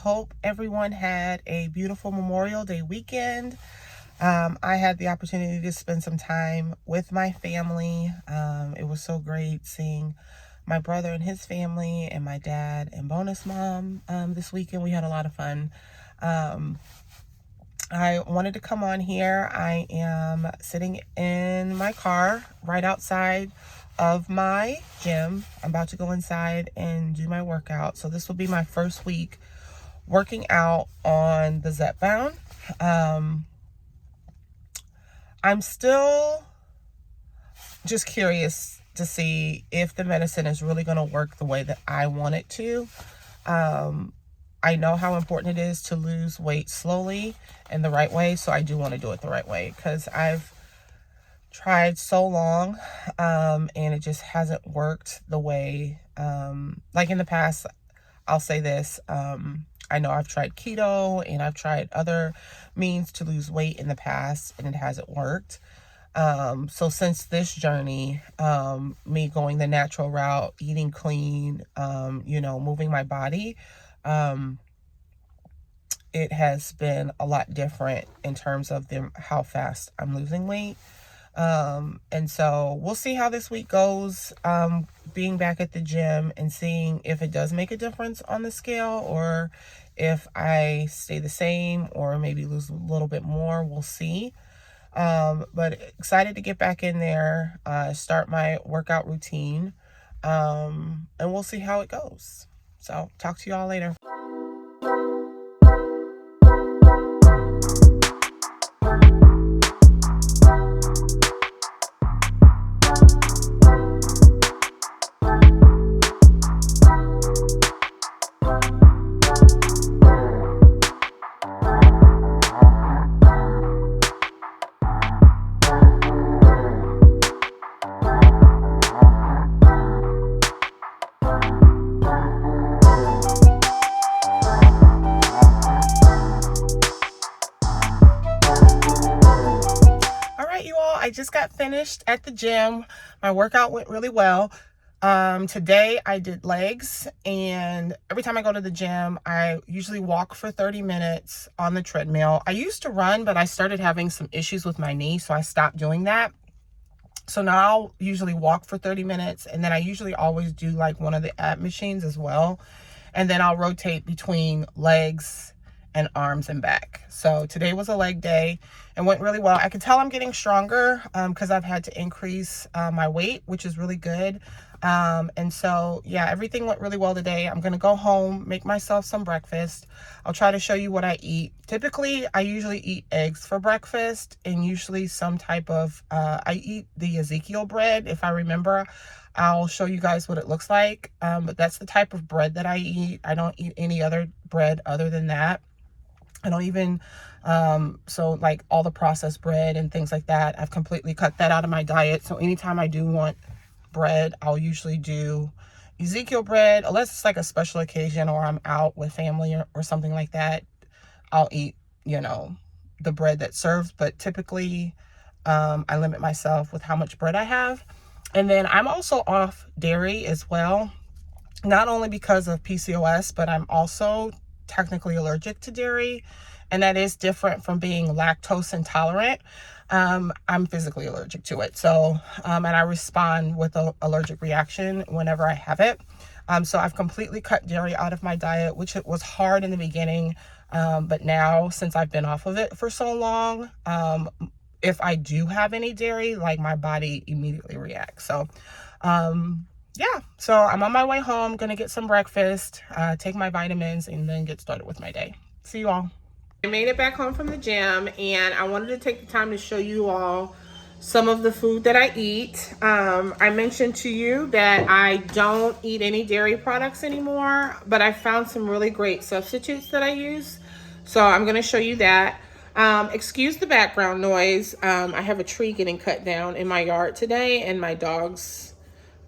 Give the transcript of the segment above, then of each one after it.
hope everyone had a beautiful Memorial Day weekend. I had the opportunity to spend some time with my family. It was so great seeing my brother and his family and my dad and bonus mom this weekend. We had a lot of fun. I wanted to come on here. I am sitting in my car right outside of my gym. I'm about to go inside and do my workout. So this will be my first week working out on the Zepound. I'm still just curious to see if the medicine is really going to work the way that I want it to. I know how important it is to lose weight slowly and the right way, so I do want to do it the right way because I've tried so long and it just hasn't worked the way, like in the past. I'll say this, I know I've tried keto and I've tried other means to lose weight in the past and it hasn't worked. So since this journey, me going the natural route, eating clean, moving my body, it has been a lot different in terms of how fast I'm losing weight. And so we'll see how this week goes, being back at the gym and seeing if it does make a difference on the scale or if I stay the same or maybe lose a little bit more. We'll see. But excited to get back in there, start my workout routine, and we'll see how it goes. So talk to you all later. I just got finished at the gym. My workout went really well. Today I did legs, and every time I go to the gym, I usually walk for 30 minutes on the treadmill. I used to run, but I started having some issues with my knee, so I stopped doing that. So now I'll usually walk for 30 minutes, and then I usually always do like one of the ab machines as well. And then I'll rotate between legs and arms and back. So today was a leg day and went really well. I can tell I'm getting stronger because I've had to increase my weight, which is really good. And so, yeah, everything went really well today. I'm going to go home, make myself some breakfast. I'll try to show you what I eat. Typically, I usually eat eggs for breakfast and usually some type of, I eat the Ezekiel bread. If I remember, I'll show you guys what it looks like. But that's the type of bread that I eat. I don't eat any other bread other than that. I don't even, so like all the processed bread and things like that, I've completely cut that out of my diet. So anytime I do want bread, I'll usually do Ezekiel bread, unless it's like a special occasion or I'm out with family or something like that. I'll eat, the bread that's served, but typically I limit myself with how much bread I have. And then I'm also off dairy as well, not only because of PCOS, but I'm also technically allergic to dairy, and that is different from being lactose intolerant. I'm physically allergic to it, so and I respond with an allergic reaction whenever I have it. So I've completely cut dairy out of my diet, which it was hard in the beginning, but now since I've been off of it for so long, if I do have any dairy, like my body immediately reacts. So yeah, so I'm on my way home, gonna get some breakfast, take my vitamins, and then get started with my day. See you all. I made it back home from the gym, and I wanted to take the time to show you all some of the food that I eat. I mentioned to you that I don't eat any dairy products anymore, but I found some really great substitutes that I use. So I'm gonna show you that. Excuse the background noise. I have a tree getting cut down in my yard today, and my dogs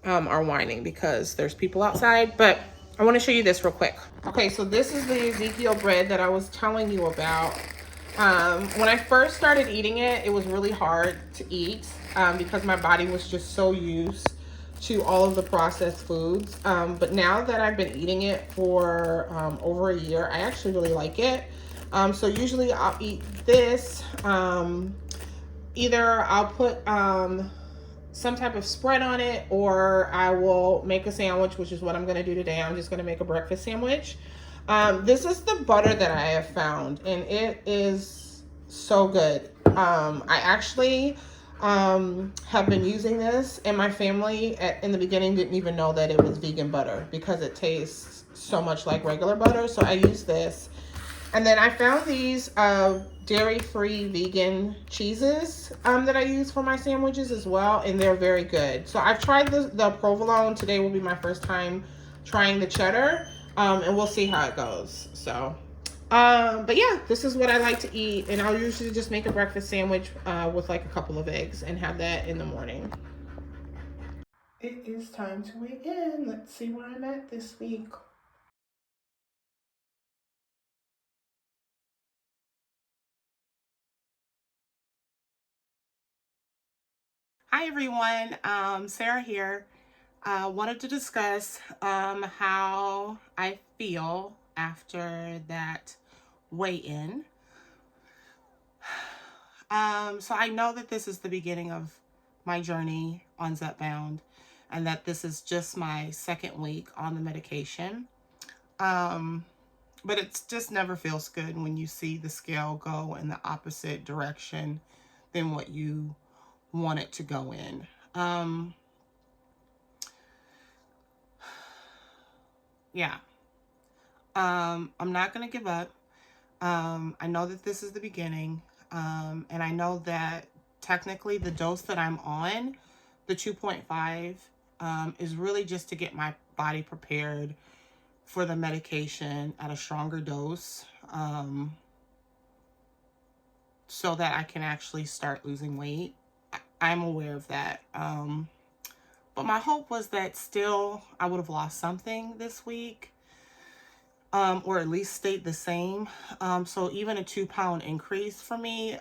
are whining because there's people outside, but I want to show you this real quick. Okay, so this is the Ezekiel bread that I was telling you about. When I first started eating it, it was really hard to eat because my body was just so used to all of the processed foods. But now that I've been eating it for over a year, I actually really like it. So usually I'll eat this. Either I'll put some type of spread on it, or I will make a sandwich, which is what I'm going to do today. I'm just going to make a breakfast sandwich. This is the butter that I have found, and it is so good. I actually have been using this, and my family in the beginning didn't even know that it was vegan butter because it tastes so much like regular butter. So I use this. And then I found these dairy-free vegan cheeses that I use for my sandwiches as well, and they're very good. So I've tried the provolone. Today will be my first time trying the cheddar, and we'll see how it goes. So, but yeah, this is what I like to eat, and I'll usually just make a breakfast sandwich with like a couple of eggs and have that in the morning. It is time to weigh in. Let's see where I'm at this week. Hi everyone, Sarah here. Wanted to discuss how I feel after that weigh-in. So I know that this is the beginning of my journey on Zepound, and that this is just my second week on the medication. But it just never feels good when you see the scale go in the opposite direction than what you want it to go in. Yeah. I'm not going to give up. I know that this is the beginning. And I know that technically the dose that I'm on, the 2.5, is really just to get my body prepared for the medication at a stronger dose, so that I can actually start losing weight. I'm aware of that. But my hope was that still I would have lost something this week, or at least stayed the same. So even a 2-pound increase for me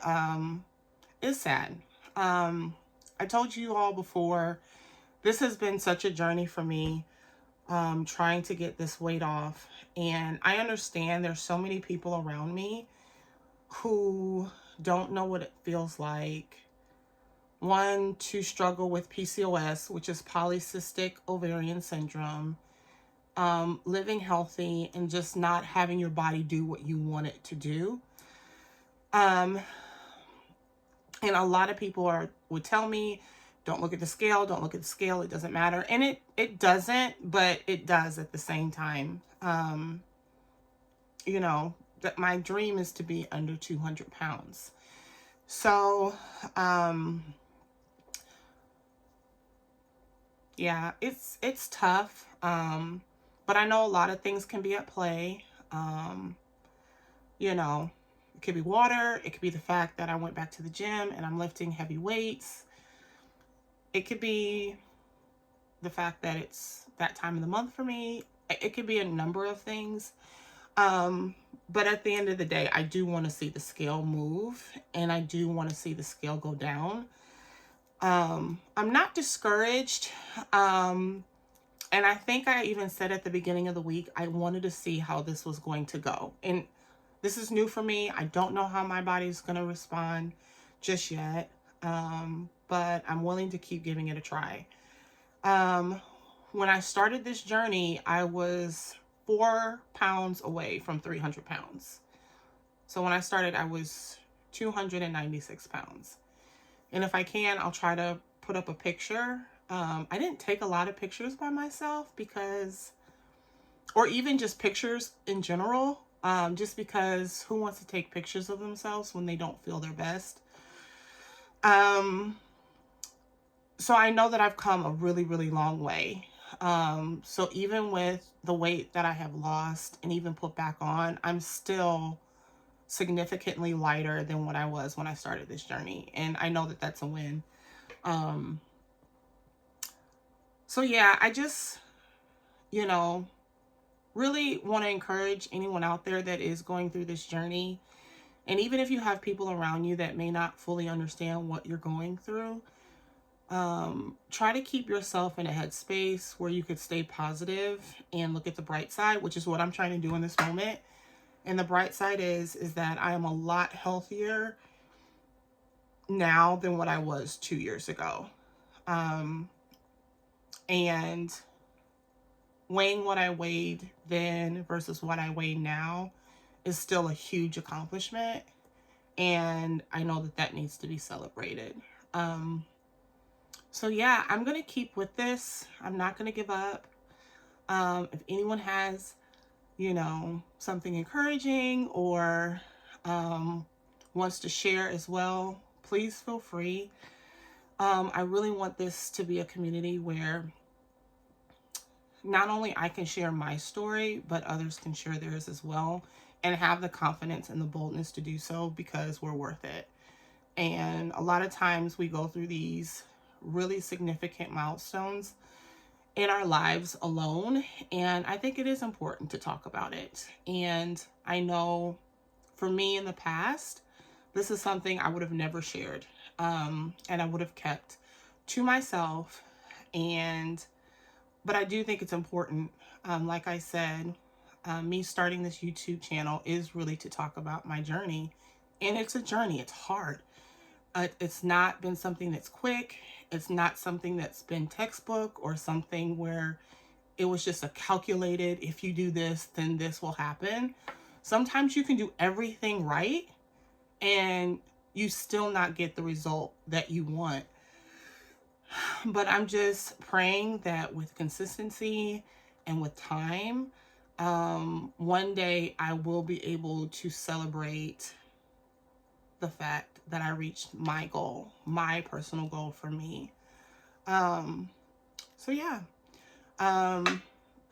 is sad. I told you all before, this has been such a journey for me, trying to get this weight off. And I understand there's so many people around me who don't know what it feels like, one, to struggle with PCOS, which is polycystic ovarian syndrome, living healthy and just not having your body do what you want it to do. And a lot of people would tell me, don't look at the scale, don't look at the scale, it doesn't matter. And it doesn't, but it does at the same time. You know, that my dream is to be under 200 pounds. So, yeah, it's tough. But I know a lot of things can be at play. You know, it could be water. It could be the fact that I went back to the gym and I'm lifting heavy weights. It could be the fact that it's that time of the month for me. It could be a number of things. But at the end of the day, I do want to see the scale move, and I do want to see the scale go down. I'm not discouraged. And I think I even said at the beginning of the week, I wanted to see how this was going to go. And this is new for me. I don't know how my body's going to respond just yet. But I'm willing to keep giving it a try. When I started this journey, I was 4 pounds away from 300 pounds. So when I started, I was 296 pounds. And if I can, I'll try to put up a picture. I didn't take a lot of pictures by myself because, or even just pictures in general, just because who wants to take pictures of themselves when they don't feel their best? So I know that I've come a really, really long way. So even with the weight that I have lost and even put back on, I'm still significantly lighter than what I was when I started this journey. And I know that that's a win. So yeah, I just, you know, really want to encourage anyone out there that is going through this journey. And even if you have people around you that may not fully understand what you're going through, Try to keep yourself in a headspace where you could stay positive and look at the bright side, which is what I'm trying to do in this moment. And the bright side is that I am a lot healthier now than what I was 2 years ago. And weighing what I weighed then versus what I weigh now is still a huge accomplishment. And I know that that needs to be celebrated. So yeah, I'm going to keep with this. I'm not going to give up. If anyone has, something encouraging or wants to share as well, please feel free. I really want this to be a community where not only I can share my story, but others can share theirs as well and have the confidence and the boldness to do so because we're worth it. And a lot of times we go through these really significant milestones in our lives alone. And I think it is important to talk about it. And I know for me in the past, this is something I would have never shared. And I would have kept to myself. But I do think it's important. Like I said, me starting this YouTube channel is really to talk about my journey. And it's a journey. It's hard. It's not been something that's quick. It's not something that's been textbook or something where it was just a calculated, if you do this, then this will happen. Sometimes you can do everything right and you still not get the result that you want. But I'm just praying that with consistency and with time, one day I will be able to celebrate the fact that I reached my goal, my personal goal for me. So yeah, I've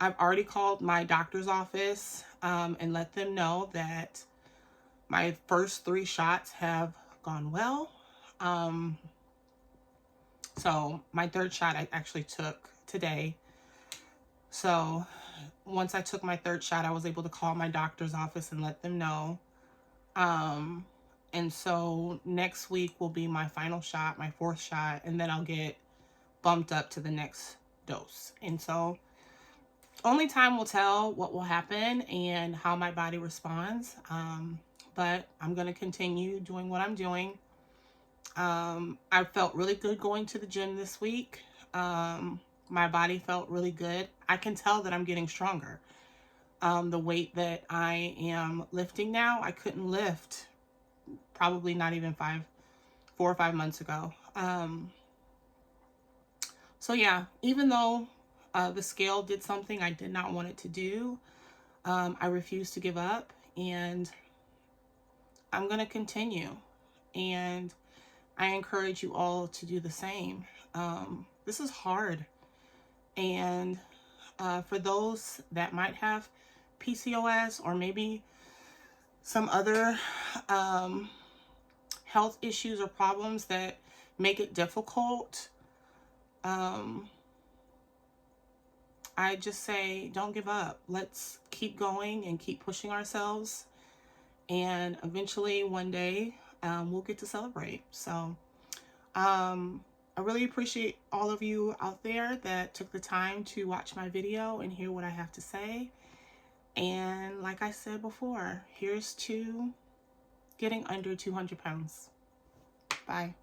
already called my doctor's office and let them know that my first 3 shots have gone well. So my 3rd shot I actually took today. So once I took my 3rd shot, I was able to call my doctor's office and let them know. And so next week will be my final shot, my 4th shot, and then I'll get bumped up to the next dose. And so only time will tell what will happen and how my body responds. But I'm going to continue doing what I'm doing. I felt really good going to the gym this week. My body felt really good. I can tell that I'm getting stronger. The weight that I am lifting now, I couldn't lift probably not even 4 or 5 months ago. So yeah, even though the scale did something I did not want it to do, I refuse to give up, and I'm going to continue. And I encourage you all to do the same. This is hard. And for those that might have PCOS or maybe some other health issues or problems that make it difficult, I just say don't give up. Let's keep going and keep pushing ourselves. And eventually one day we'll get to celebrate. So I really appreciate all of you out there that took the time to watch my video and hear what I have to say. And like I said before, here's to getting under 200 pounds. Bye.